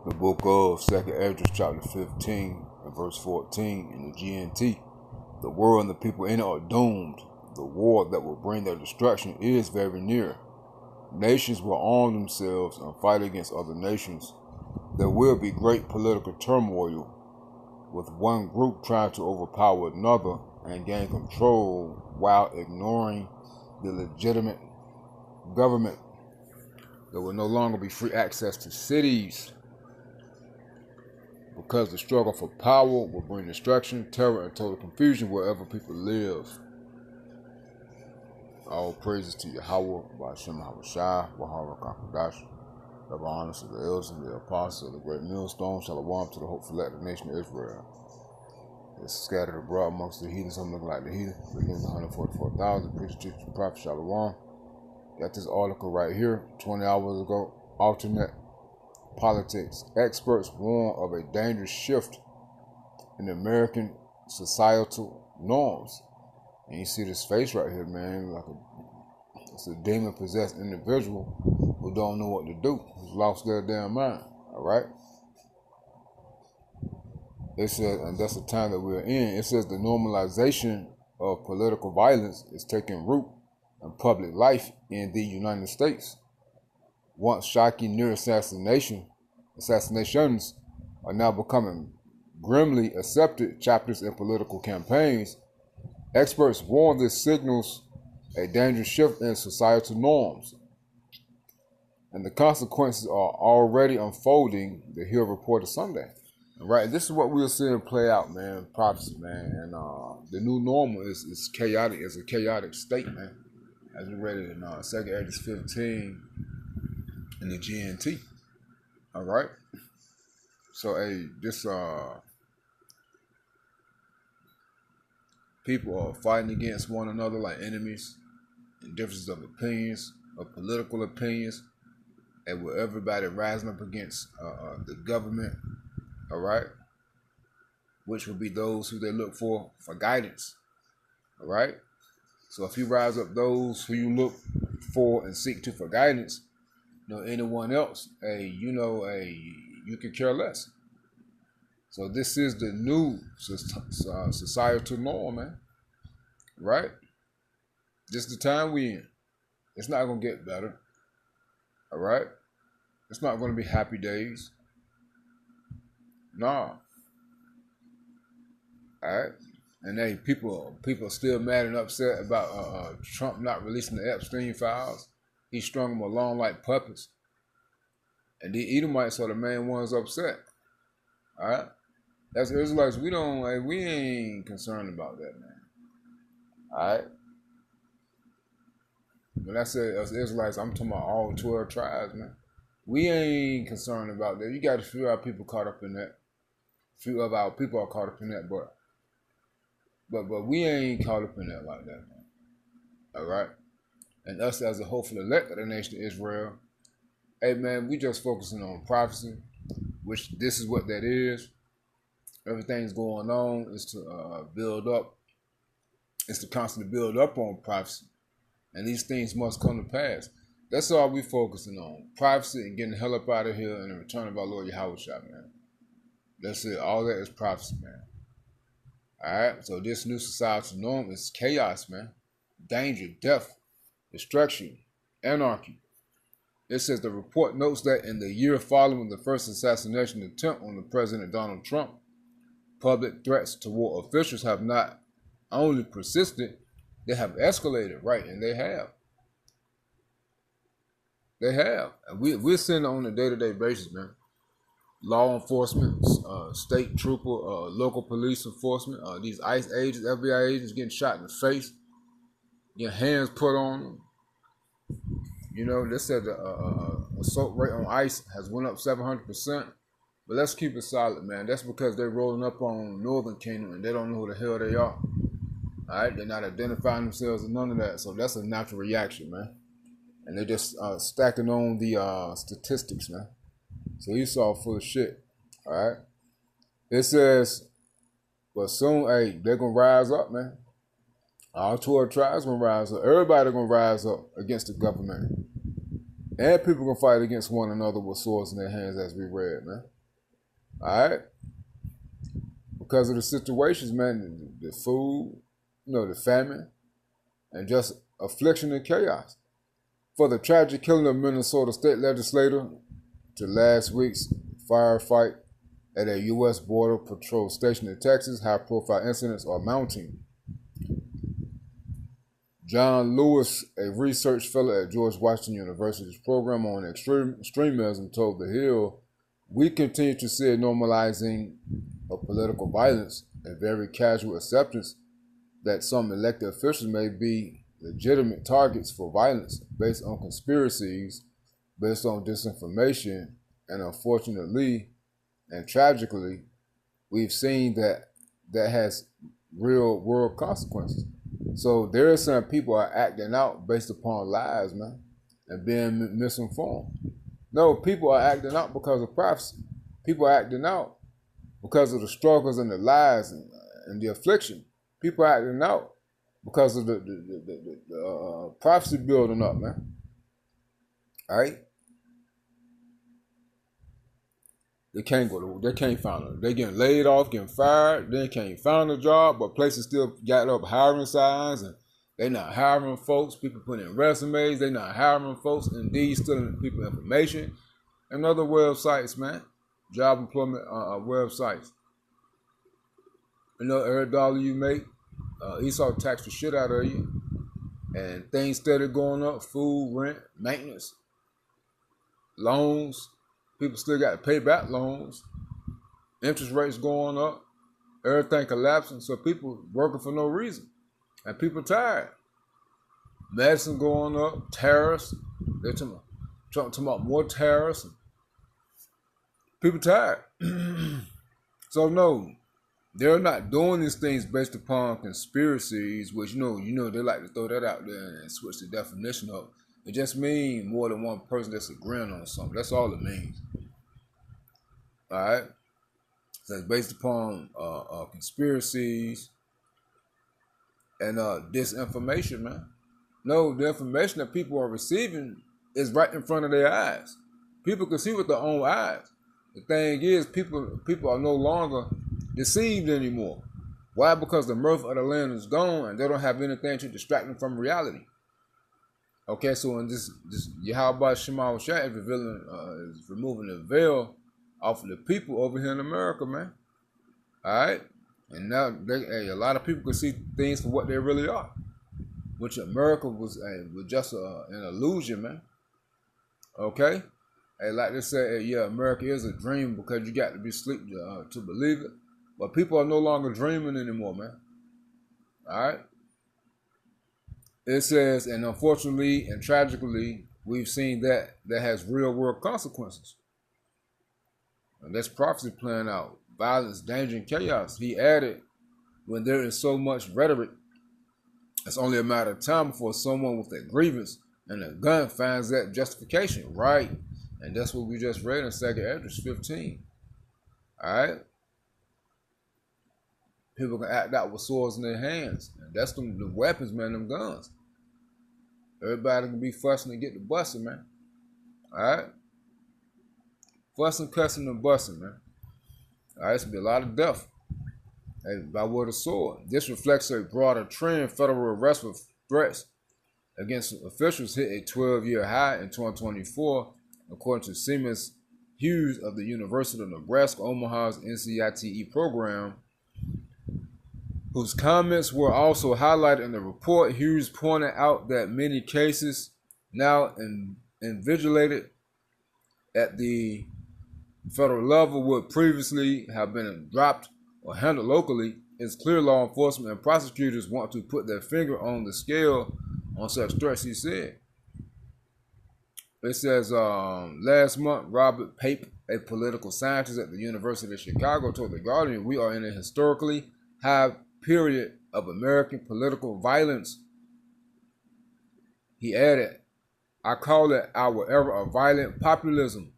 The book of 2nd Esdras chapter 15 and verse 14 in the GNT. The world and the people in it are doomed. The war that will bring their destruction is very near. Nations will arm themselves and fight against other nations. There will be great political turmoil, with one group trying to overpower another and gain control while ignoring the legitimate government. There will no longer be free access to cities, because the struggle for power will bring destruction, terror, and total confusion wherever people live. All praises to Yahweh, Ba'ashem Habashai, Wahara Kakadash. Double honors to the elders and the apostles of the great millstone. Shalom to the hopeful elect nation of Israel. It's scattered abroad amongst the heathens. I'm looking like the heathen. Begins 144,000. Preacher, teacher, prophet, Shalom. Got this article right here, 20 hours ago. Alternate politics. Experts warn of a dangerous shift in American societal norms. And you see this face right here, man, it's a demon-possessed individual who don't know what to do, who's lost their damn mind, all right? It says, and that's the time that we're in, it says the normalization of political violence is taking root in public life in the United States. Once shocking near assassinations are now becoming grimly accepted chapters in political campaigns. Experts warn this signals a dangerous shift in societal norms, and the consequences are already unfolding, the Hill reported Sunday. Right, this is what we're seeing play out, man. Prophecy, man, and the new normal is chaotic. It's a chaotic state, man. As we read it in 2nd Esdras 15 in the GNT. All right. So, this people are fighting against one another like enemies, and differences of opinions, of political opinions, and with everybody rising up against the government. All right, which will be those who they look for guidance. All right, so if you rise up those who you look for and seek to for guidance, anyone else, you could care less. So this is the new societal norm, man. Right? This is the time we in. It's not gonna get better. All right, it's not gonna be happy days. Nah. Alright. And people are still mad and upset about Trump not releasing the Epstein files. He strung them along like puppets. And the Edomites are the main ones upset. Alright? As Israelites, we ain't concerned about that, man. Alright? When I say us Israelites, I'm talking about all 12 tribes, man. We ain't concerned about that. You got a few of our people caught up in that. Few of our people are caught up in that, but we ain't caught up in that like that, man. All right, and us as a hopeful elect of the nation of Israel, hey man, we just focusing on prophecy, which this is what that is. Everything's going on is to build up. It's to constantly build up on prophecy, and these things must come to pass. That's all we focusing on: prophecy and getting the hell up out of here and the return of our Lord Yahweh, man. That's it. All that is prophecy, man. All right. So this new societal norm is chaos, man. Danger, death, destruction, anarchy. It says the report notes that in the year following the first assassination attempt on the President Donald Trump, public threats toward officials have not only persisted, they have escalated, right? And they have. They have. And we're seeing it on a day-to-day basis, man. Law enforcement, state trooper, local police enforcement, these ICE agents, FBI agents getting shot in the face, getting hands put on them. They said the assault rate on ICE has went up 700%. But let's keep it solid, man. That's because they're rolling up on Northern Kingdom and they don't know who the hell they are. All right, they're not identifying themselves and none of that. So that's a natural reaction, man. And they're just stacking on the statistics, man. So Esau full of shit, all right? It says, but soon, they're going to rise up, man. All 12 tribes going to rise up. Everybody going to rise up against the government. And people can fight against one another with swords in their hands, as we read, man. All right? Because of the situations, man, the food, the famine, and just affliction and chaos. For the tragic killing of Minnesota state legislator to last week's firefight at a U.S. Border Patrol station in Texas, high-profile incidents are mounting. John Lewis, a research fellow at George Washington University's program on extremism, told The Hill, "We continue to see a normalizing of political violence and very casual acceptance that some elected officials may be legitimate targets for violence based on conspiracies, based on disinformation, and unfortunately and tragically, we've seen that has real world consequences." So there are some people are acting out based upon lies, man, and being misinformed. No, people are acting out because of prophecy. People are acting out because of the struggles and the lies and the affliction. People are acting out because of the prophecy building up, man. All right? They can't find them. They getting laid off, getting fired. They can't find a job, but places still got up hiring signs, and they not hiring folks. People put in resumes. They not hiring folks. Indeed, stealing people information. And other websites, man. Job employment websites. Every dollar you make, Esau tax the shit out of you. And things steady going up. Food, rent, maintenance, loans. People still got to pay back loans. Interest rates going up. Everything collapsing. So people working for no reason. And people tired. Medicine going up. Tariffs. They're talking about more tariffs. People tired. So no, they're not doing these things based upon conspiracies, which they like to throw that out there and switch the definition up. It just means more than one person that's agreeing on something. That's all it means. All right? So it's based upon conspiracies and disinformation, man. No, the information that people are receiving is right in front of their eyes. People can see with their own eyes. The thing is, people are no longer deceived anymore. Why? Because the mirth of the land is gone and they don't have anything to distract them from reality. Okay, so in this Yahweh Shema Shah is removing the veil off of the people over here in America, man. All right? And now a lot of people can see things for what they really are, which America was just an illusion, man. Okay? Hey, like they say, America is a dream because you got to be asleep to believe it. But people are no longer dreaming anymore, man. All right? It says, and unfortunately and tragically, we've seen that has real world consequences. And that's prophecy playing out. Violence, danger, and chaos. He added, when there is so much rhetoric, it's only a matter of time before someone with a grievance and a gun finds that justification. Right. And that's what we just read in 2nd Esdras 15. All right? People can act out with swords in their hands. And that's the weapons, man, them guns. Everybody can be fussing and get the busting, man. All right? Fussing, cussing, and busting, man. All right? It's going to be a lot of death. And by word of sword. This reflects a broader trend. Federal arrest with threats against officials hit a 12-year high in 2024, according to Siemens Hughes of the University of Nebraska Omaha's NCITE program, whose comments were also highlighted in the report. Hughes pointed out that many cases now invigilated at the federal level would previously have been dropped or handled locally. It's clear law enforcement and prosecutors want to put their finger on the scale on such threats, he said. It says, last month, Robert Pape, a political scientist at the University of Chicago, told The Guardian, "We are in a historically high period of American political violence." He added, "I call it our era of violent populism.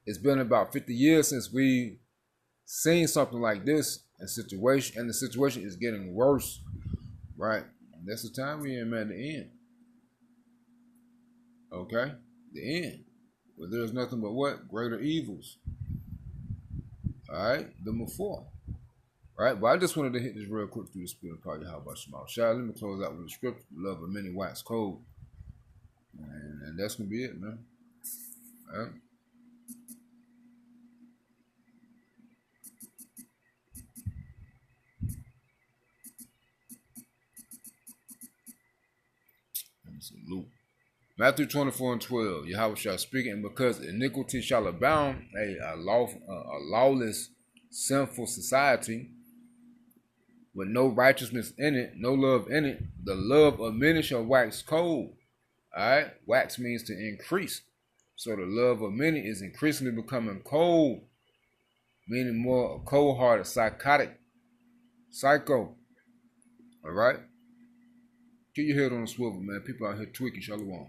It's been about 50 years since we've seen something like this, and the situation is getting worse." Right? And that's the time we're in, man, the end. Okay? The end. But there's nothing but what? Greater evils. Alright? Number 4. Right? But I just wanted to hit this real quick through the spirit of Yahweh about Shema. Shall let me close out with the scripture. Love of many wax cold. And that's gonna be it, man. All right? Let me see. Luke. Matthew 24:12. Yahweh shall speak, and because iniquity shall abound, a lawless, sinful society with no righteousness in it, no love in it, the love of many shall wax cold. All right? Wax means to increase. So the love of many is increasingly becoming cold, meaning more cold-hearted, psychotic, psycho. All right? Keep your head on a swivel, man. People out here tweaking. Shalom.